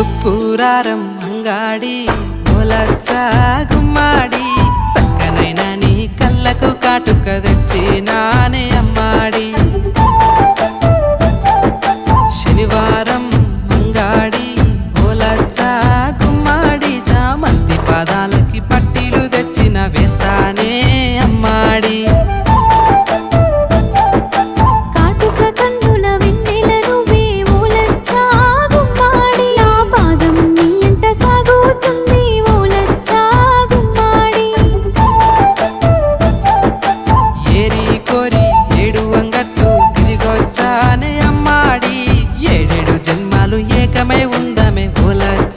ತುಕ್ಕೂರಾರಂ ಅಂಗಾಡಿ ఓలచ్చ గుమ్మాడి సక్కనైన నీ కళ్ళకు కాటుక తెచ్చి నానే అమ్మాడి శనివారం అంగాడి ఓలచ్చ గుమ్మాడి చామంతి పాదాలకి పట్టీలు తెచ్చిన వేస్తానే అమ్మాడి ఏకమై ఉందమే ఓలచ్చ